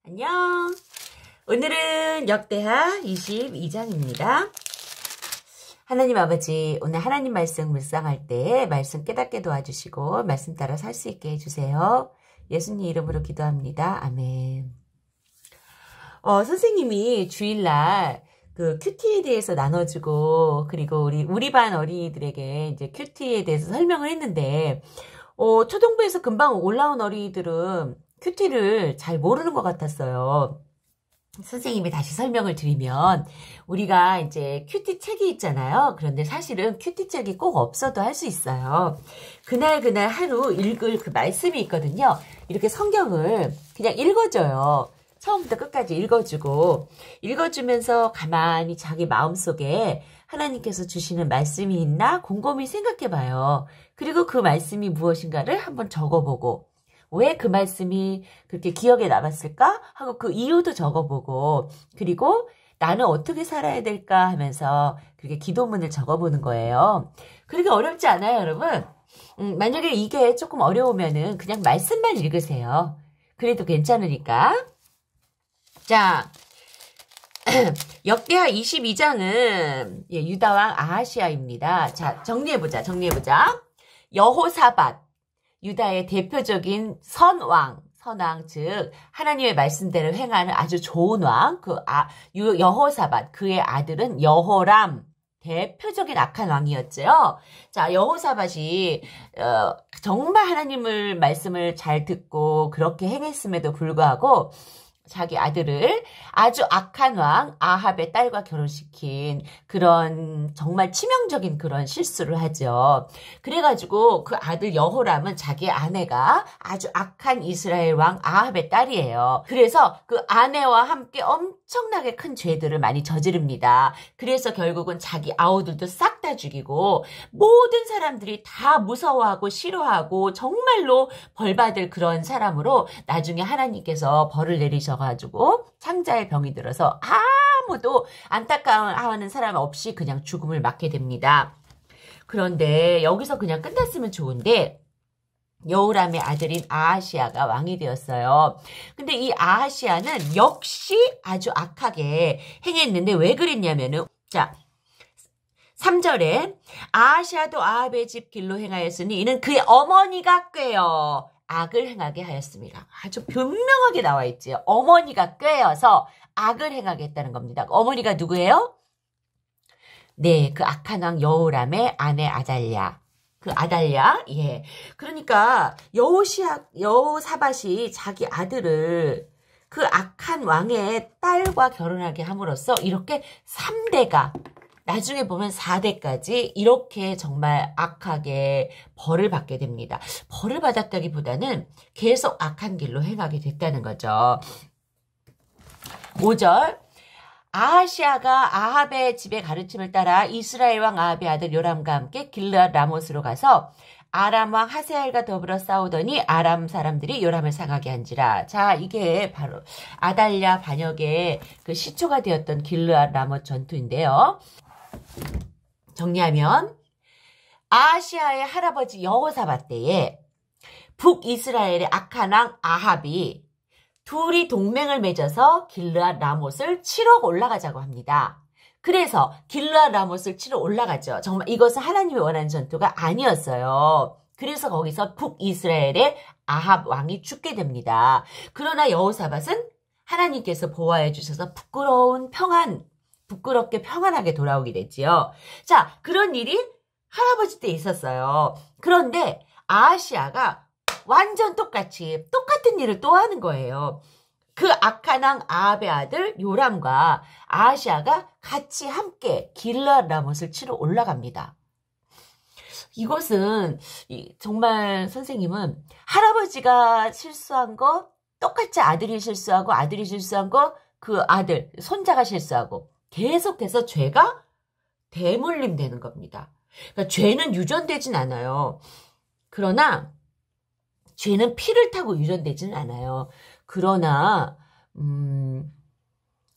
안녕. 오늘은 역대하 22장입니다. 하나님 아버지, 오늘 하나님 말씀 묵상할 때 말씀 깨닫게 도와주시고 말씀 따라 살 수 있게 해주세요. 예수님 이름으로 기도합니다. 아멘. 선생님이 주일날 그 큐티에 대해서 나눠주고, 그리고 우리 반 어린이들에게 이제 큐티에 대해서 설명을 했는데, 초등부에서 금방 올라온 어린이들은 큐티를 잘 모르는 것 같았어요. 선생님이 다시 설명을 드리면, 우리가 이제 큐티 책이 있잖아요. 그런데 사실은 큐티 책이 꼭 없어도 할 수 있어요. 그날 하루 읽을 그 말씀이 있거든요. 이렇게 성경을 그냥 읽어줘요. 처음부터 끝까지 읽어주면서 가만히 자기 마음속에 하나님께서 주시는 말씀이 있나 곰곰이 생각해봐요. 그리고 그 말씀이 무엇인가를 한번 적어보고, 왜 그 말씀이 그렇게 기억에 남았을까 하고 그 이유도 적어보고, 그리고 나는 어떻게 살아야 될까 하면서 그렇게 기도문을 적어보는 거예요. 그렇게 어렵지 않아요, 여러분. 만약에 이게 조금 어려우면은 그냥 말씀만 읽으세요. 그래도 괜찮으니까. 자, 역대하 22장은 유다왕 아하시아입니다. 자, 정리해보자. 여호사밧, 유다의 대표적인 선왕, 즉 하나님의 말씀대로 행하는 아주 좋은 왕, 여호사밧, 그의 아들은 여호람, 대표적인 악한 왕이었죠. 자, 여호사밧이 정말 하나님을 말씀을 잘 듣고 그렇게 행했음에도 불구하고 자기 아들을 아주 악한 왕 아합의 딸과 결혼시킨 그런 정말 치명적인 그런 실수를 하죠. 그래가지고 그 아들 여호람은 자기 아내가 아주 악한 이스라엘 왕 아합의 딸이에요. 그래서 그 아내와 함께 엄청나게 큰 죄들을 많이 저지릅니다. 그래서 결국은 자기 아우들도 싹 다 죽이고 모든 사람들이 다 무서워하고 싫어하고 정말로 벌받을 그런 사람으로 나중에 하나님께서 벌을 내리셔가지고 창자의 병이 들어서 아무도 안타까워하는 사람 없이 그냥 죽음을 맞게 됩니다. 그런데 여기서 그냥 끝났으면 좋은데 여호람의 아들인 아하시아가 왕이 되었어요. 근데 이 아하시아는 역시 아주 악하게 행했는데 왜 그랬냐면은, 자, 3절에 아하시아도 아합의 집 길로 행하였으니 이는 그의 어머니가 꾀어 악을 행하게 하였습니다. 아주 분명하게 나와 있지. 어머니가 꾀어서 악을 행하게 했다는 겁니다. 어머니가 누구예요? 네, 그 악한 왕 여호람의 아내 아달랴. 그 아달랴, 예. 그러니까 여호사밧이 자기 아들을 그 악한 왕의 딸과 결혼하게 함으로써 이렇게 3대가 나중에 보면 4대까지 이렇게 정말 악하게 벌을 받게 됩니다. 벌을 받았다기보다는 계속 악한 길로 행하게 됐다는 거죠. 5절 아하시아가 아합의 집의 가르침을 따라 이스라엘 왕 아합의 아들 요람과 함께 길르앗 라못으로 가서 아람 왕 하세엘과 더불어 싸우더니 아람 사람들이 요람을 상하게 한지라. 자, 이게 바로 아달랴 반역의 그 시초가 되었던 길르앗 라못 전투인데요. 정리하면 아하시아의 할아버지 여호사밧 때에 북이스라엘의 악한 왕 아합이 둘이 동맹을 맺어서 길르앗 라못을 치러 올라가자고 합니다. 그래서 길르앗 라못을 치러 올라가죠. 정말 이것은 하나님이 원하는 전투가 아니었어요. 그래서 거기서 북이스라엘의 아합 왕이 죽게 됩니다. 그러나 여호사밧은 하나님께서 보호해 주셔서 부끄럽게 평안하게 돌아오게 됐지요. 자, 그런 일이 할아버지 때 있었어요. 그런데 아하시아가 완전 똑같은 일을 또 하는 거예요. 그 악한 왕 아합의 아들 요람과 아하시아가 같이 함께 길르앗 라못을 치러 올라갑니다. 이것은 정말 선생님은 할아버지가 실수한 거 똑같이 아들이 실수하고 아들이 실수한 거 그 아들 손자가 실수하고 계속해서 죄가 대물림 되는 겁니다. 그러니까 죄는 유전되진 않아요. 그러나 죄는 피를 타고 유전되지는 않아요. 그러나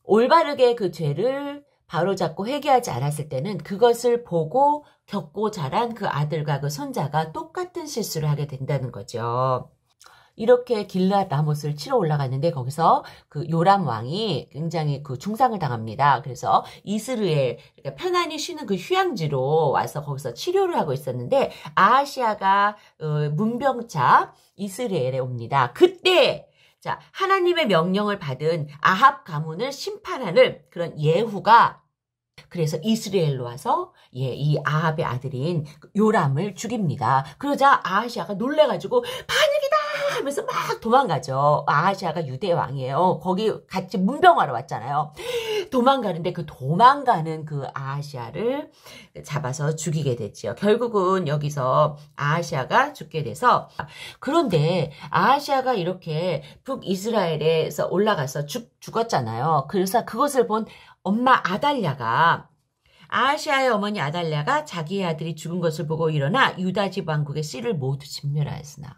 올바르게 그 죄를 바로잡고 회개하지 않았을 때는 그것을 보고 겪고 자란 그 아들과 그 손자가 똑같은 실수를 하게 된다는 거죠. 이렇게 길앗 라못을 치러 올라갔는데 거기서 그 요람 왕이 굉장히 그 중상을 당합니다. 그래서 이스라엘 그러니까 편안히 쉬는 그 휴양지로 와서 거기서 치료를 하고 있었는데 아하시아가 문병차 이스라엘에 옵니다. 그때 자 하나님의 명령을 받은 아합 가문을 심판하는 그런 예후가 그래서 이스라엘로 와서 이 아합의 아들인 요람을 죽입니다. 그러자 아하시아가 놀래가지고 반역이다 하면서 막 도망가죠. 아하시아가 유대 왕이에요. 거기 같이 문병하러 왔잖아요. 도망가는데 그 도망가는 그 아하시아를 잡아서 죽이게 됐지요. 결국은 여기서 아하시아가 죽게 돼서 그런데 아하시아가 이렇게 북이스라엘에서 올라가서 죽었잖아요. 그래서 그것을 본 엄마 아달랴가 아하시아의 어머니 아달랴가 자기의 아들이 죽은 것을 보고 일어나 유다 집 왕국의 씨를 모두 진멸하였으나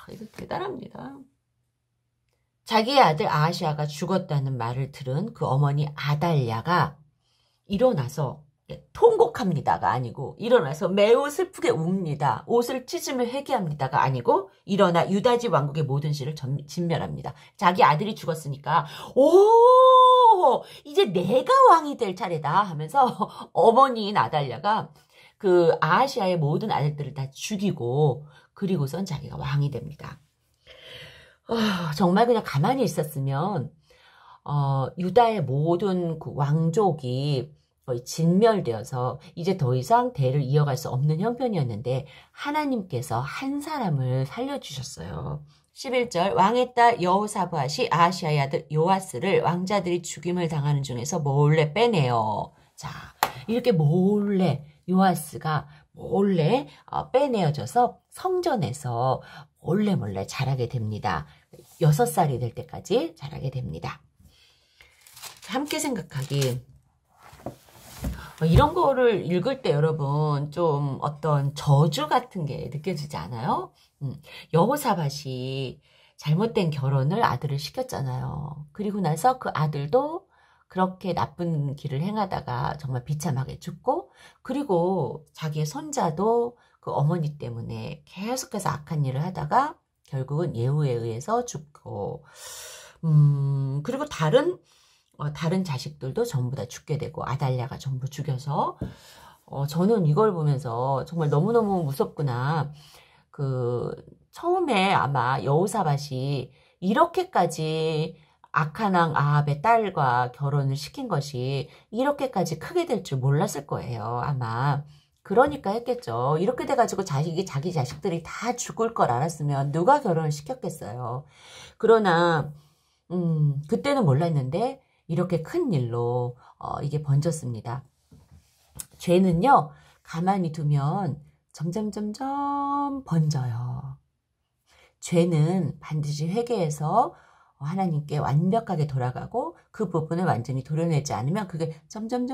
이거 대단합니다. 자기의 아들 아하시아가 죽었다는 말을 들은 그 어머니 아달랴가 일어나서 통곡합니다가 아니고 일어나서 매우 슬프게 웁니다. 옷을 찢으며 회개합니다가 아니고 일어나 유다집 왕국의 모든 씨를 진멸합니다. 자기 아들이 죽었으니까 오 이제 내가 왕이 될 차례다 하면서 어머니인 아달랴가 그 아하시아의 모든 아들들을 다 죽이고 그리고선 자기가 왕이 됩니다. 정말 그냥 가만히 있었으면 유다의 모든 그 왕족이 거의 진멸되어서 이제 더 이상 대를 이어갈 수 없는 형편이었는데 하나님께서 한 사람을 살려주셨어요. 11절 왕의 딸 여호사밧이 아하시아의 아들 요아스를 왕자들이 죽임을 당하는 중에서 몰래 빼내요. 자 이렇게 몰래 요아스가 몰래 빼내어져서 성전에서 몰래 자라게 됩니다. 6살이 될 때까지 자라게 됩니다. 함께 생각하기 이런 거를 읽을 때 여러분 좀 어떤 저주 같은 게 느껴지지 않아요? 여호사밧이 잘못된 결혼을 아들을 시켰잖아요. 그리고 나서 그 아들도 그렇게 나쁜 길을 행하다가 정말 비참하게 죽고 그리고 자기의 손자도 그 어머니 때문에 계속해서 악한 일을 하다가 결국은 예후에 의해서 죽고 그리고 다른 자식들도 전부 다 죽게 되고 아달랴가 전부 죽여서 저는 이걸 보면서 정말 너무너무 무섭구나. 처음에 아마 여호사밧이 이렇게까지 악한 왕 아합의 딸과 결혼을 시킨 것이 이렇게까지 크게 될 줄 몰랐을 거예요. 아마. 그러니까 했겠죠. 이렇게 돼가지고 자기 자식들이 다 죽을 걸 알았으면 누가 결혼을 시켰겠어요. 그러나 그때는 몰랐는데 이렇게 큰 일로 이게 번졌습니다. 죄는요. 가만히 두면 점점 번져요. 죄는 반드시 회개해서 하나님께 완벽하게 돌아가고 그 부분을 완전히 도려내지 않으면 그게 점점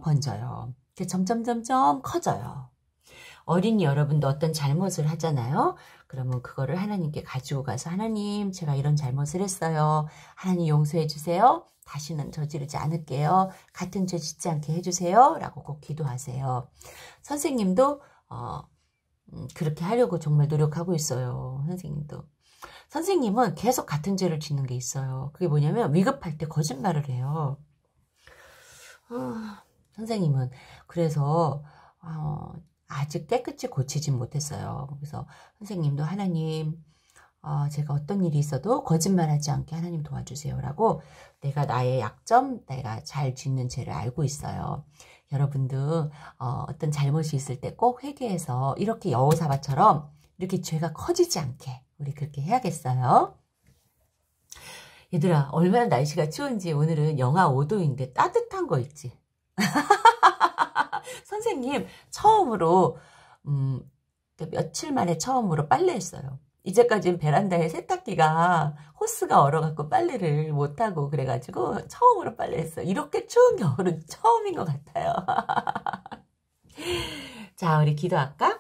번져요. 점점 커져요. 어린이 여러분도 어떤 잘못을 하잖아요. 그러면 그거를 하나님께 가지고 가서 하나님 제가 이런 잘못을 했어요. 하나님 용서해 주세요. 다시는 저지르지 않을게요. 같은 죄 짓지 않게 해주세요. 라고 꼭 기도하세요. 선생님도 그렇게 하려고 정말 노력하고 있어요. 선생님도. 선생님은 계속 같은 죄를 짓는 게 있어요. 그게 뭐냐면 위급할 때 거짓말을 해요. 선생님은 그래서 아직 깨끗이 고치진 못했어요. 그래서 선생님도 하나님 제가 어떤 일이 있어도 거짓말하지 않게 하나님 도와주세요 라고 내가 나의 약점, 내가 잘 짓는 죄를 알고 있어요. 여러분도 어떤 잘못이 있을 때 꼭 회개해서 이렇게 여호사밧처럼 이렇게 죄가 커지지 않게 우리 그렇게 해야겠어요. 얘들아 얼마나 날씨가 추운지 오늘은 영하 5도인데 따뜻한 거 있지. 선생님 처음으로 며칠 만에 처음으로 빨래했어요. 이제까지는 베란다에 세탁기가 호스가 얼어갖고 빨래를 못하고 그래가지고 처음으로 빨래했어요. 이렇게 추운 겨울은 처음인 것 같아요. 자 우리 기도할까?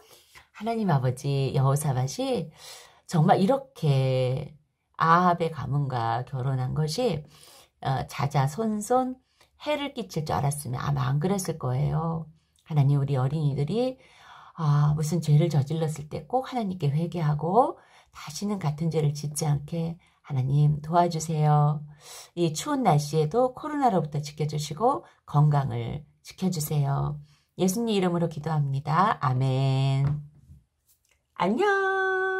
하나님 아버지 여호사밧이 정말 이렇게 아합의 가문과 결혼한 것이 자자손손 해를 끼칠 줄 알았으면 아마 안 그랬을 거예요. 하나님 우리 어린이들이 무슨 죄를 저질렀을 때 꼭 하나님께 회개하고 다시는 같은 죄를 짓지 않게 하나님 도와주세요. 이 추운 날씨에도 코로나로부터 지켜주시고 건강을 지켜주세요. 예수님 이름으로 기도합니다. 아멘. 안녕.